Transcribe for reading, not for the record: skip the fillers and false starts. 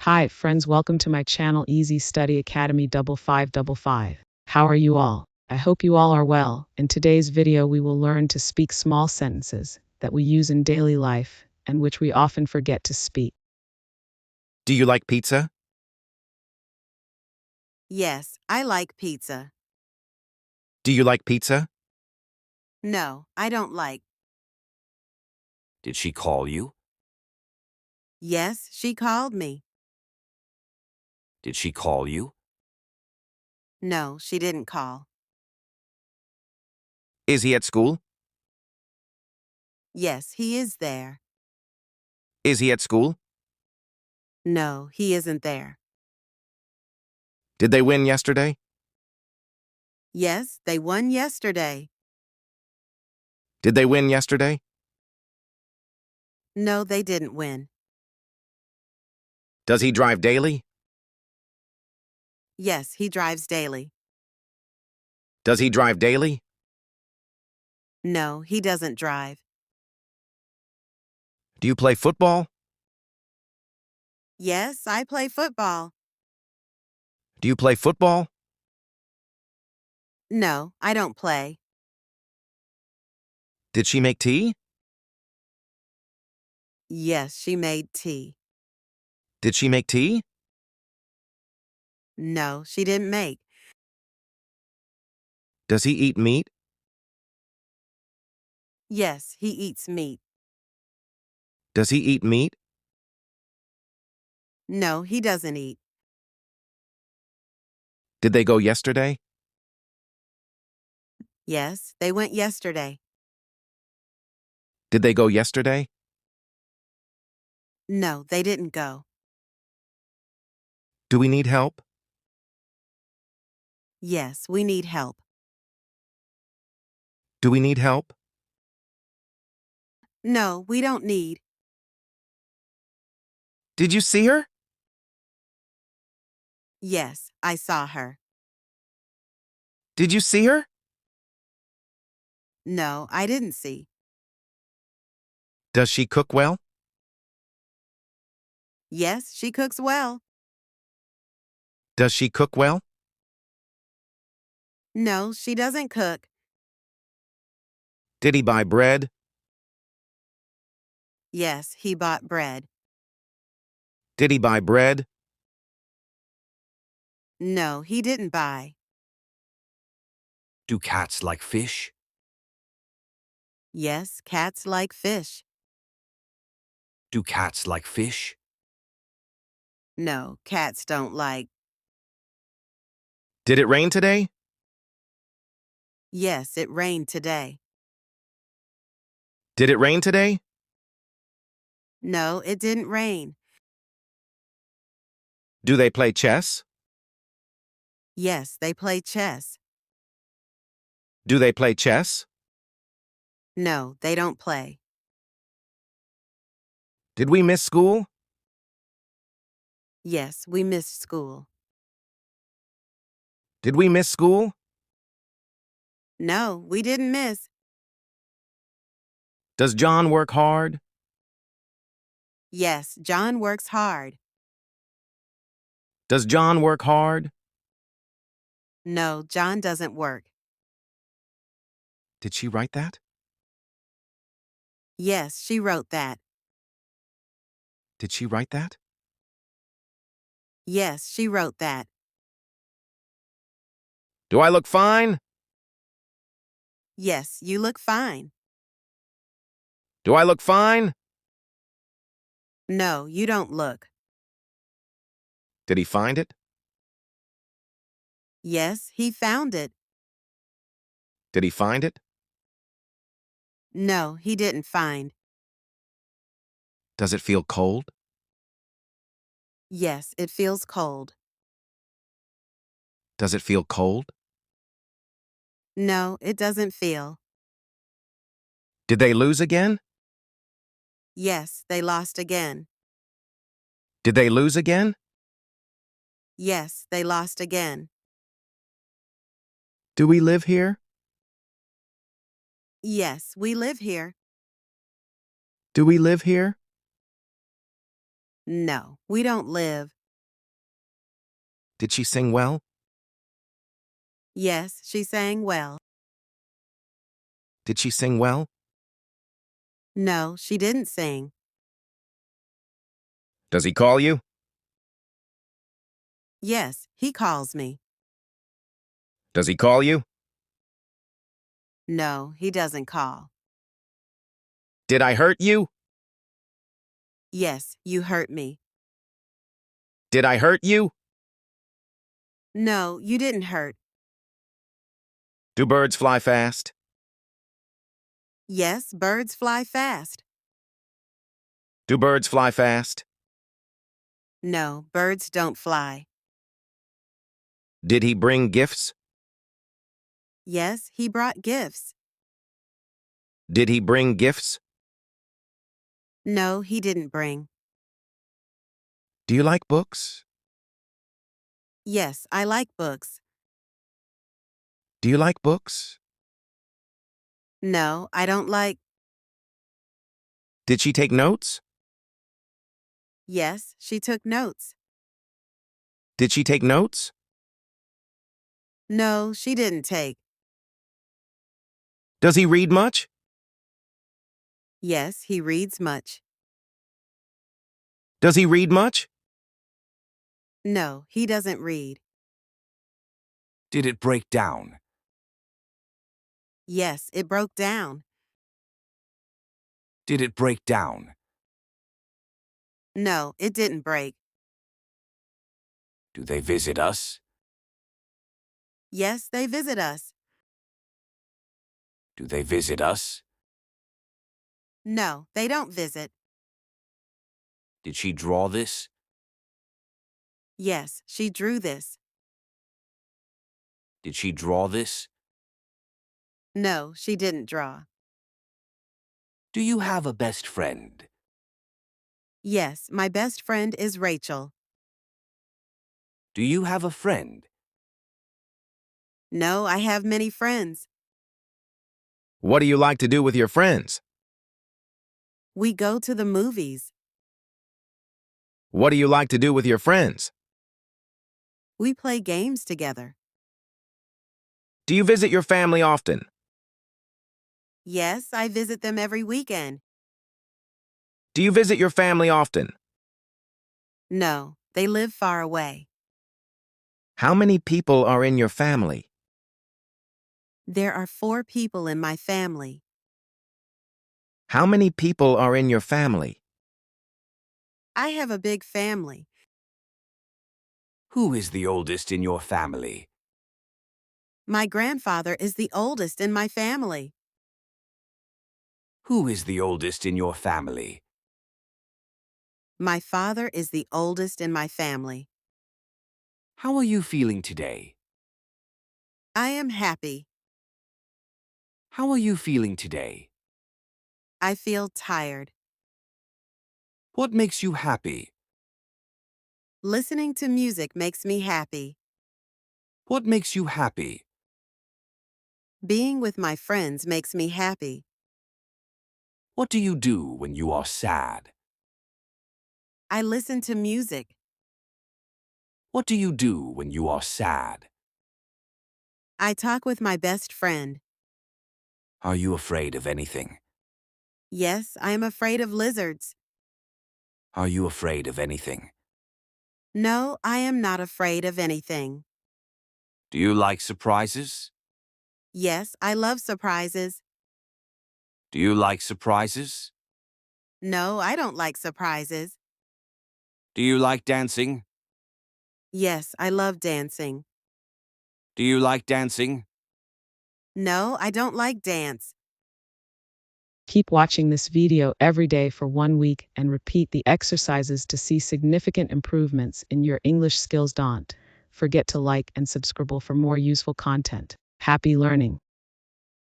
Hi, friends, welcome to my channel Easy Study Academy 5555. How are you all? I hope you all are well. In today's video, we will learn to speak small sentences that we use in daily life and which we often forget to speak. Do you like pizza? Yes, I like pizza. Do you like pizza? No, I don't like. Did she call you? Yes, she called me. Did she call you? No, she didn't call. Is he at school? Yes, he is there. Is he at school? No, he isn't there. Did they win yesterday? Yes, they won yesterday. Did they win yesterday? No, they didn't win. Does he drive daily? Yes, he drives daily. Does he drive daily? No, he doesn't drive. Do you play football? Yes, I play football. Do you play football? No, I don't play. Did she make tea? Yes, she made tea. Did she make tea? No, she didn't make. Does he eat meat? Yes, he eats meat. Does he eat meat? No, he doesn't eat. Did they go yesterday? Yes, they went yesterday. Did they go yesterday? No, they didn't go. Do we need help? Yes, we need help. Do we need help? No, we don't need. Did you see her? Yes, I saw her. Did you see her? No, I didn't see. Does she cook well? Yes, she cooks well. Does she cook well? No, she doesn't cook. Did he buy bread? Yes, he bought bread. Did he buy bread? No, he didn't buy. Do cats like fish? Yes, cats like fish. Do cats like fish? No, cats don't like. Did it rain today? Yes, it rained today. Did it rain today? No, it didn't rain. Do they play chess? Yes, they play chess. Do they play chess? No, they don't play. Did we miss school? Yes, we missed school. Did we miss school? No, we didn't miss. Does John work hard? Yes, John works hard. Does John work hard? No, John doesn't work. Did she write that? Yes, she wrote that. Did she write that? Yes, she wrote that. Do I look fine? Yes, you look fine. Do I look fine? No, you don't look. Did he find it? Yes, he found it. Did he find it? No, he didn't find. Does it feel cold? Yes, it feels cold. Does it feel cold? No, it doesn't feel. Did they lose again? Yes, they lost again. Did they lose again? Yes, they lost again. Do we live here? Yes, we live here. Do we live here? No, we don't live. Did she sing well? Yes, she sang well. Did she sing well? No, she didn't sing. Does he call you? Yes, he calls me. Does he call you? No, he doesn't call. Did I hurt you? Yes, you hurt me. Did I hurt you? No, you didn't hurt. Do birds fly fast? Yes, birds fly fast. Do birds fly fast? No, birds don't fly. Did he bring gifts? Yes, he brought gifts. Did he bring gifts? No, he didn't bring. Do you like books? Yes, I like books. Do you like books? No, I don't like. Did she take notes? Yes, she took notes. Did she take notes? No, she didn't take. Does he read much? Yes, he reads much. Does he read much? No, he doesn't read. Did it break down? Yes, it broke down. Did it break down? No, it didn't break. Do they visit us? Yes, they visit us. Do they visit us? No, they don't visit. Did she draw this? Yes, she drew this. Did she draw this? No, she didn't draw. Do you have a best friend? Yes, my best friend is Rachel. Do you have a friend? No, I have many friends. What do you like to do with your friends? We go to the movies. What do you like to do with your friends? We play games together. Do you visit your family often? Yes, I visit them every weekend. Do you visit your family often? No, they live far away. How many people are in your family? There are 4 people in my family. How many people are in your family? I have a big family. Who is the oldest in your family? My grandfather is the oldest in my family. Who is the oldest in your family? My father is the oldest in my family. How are you feeling today? I am happy. How are you feeling today? I feel tired. What makes you happy? Listening to music makes me happy. What makes you happy? Being with my friends makes me happy. What do you do when you are sad? I listen to music. What do you do when you are sad? I talk with my best friend. Are you afraid of anything? Yes, I am afraid of lizards. Are you afraid of anything? No, I am not afraid of anything. Do you like surprises? Yes, I love surprises. Do you like surprises? No, I don't like surprises. Do you like dancing? Yes, I love dancing. Do you like dancing? No, I don't like dance. Keep watching this video every day for 1 week and repeat the exercises to see significant improvements in your English skills. Don't forget to like and subscribe for more useful content. Happy learning!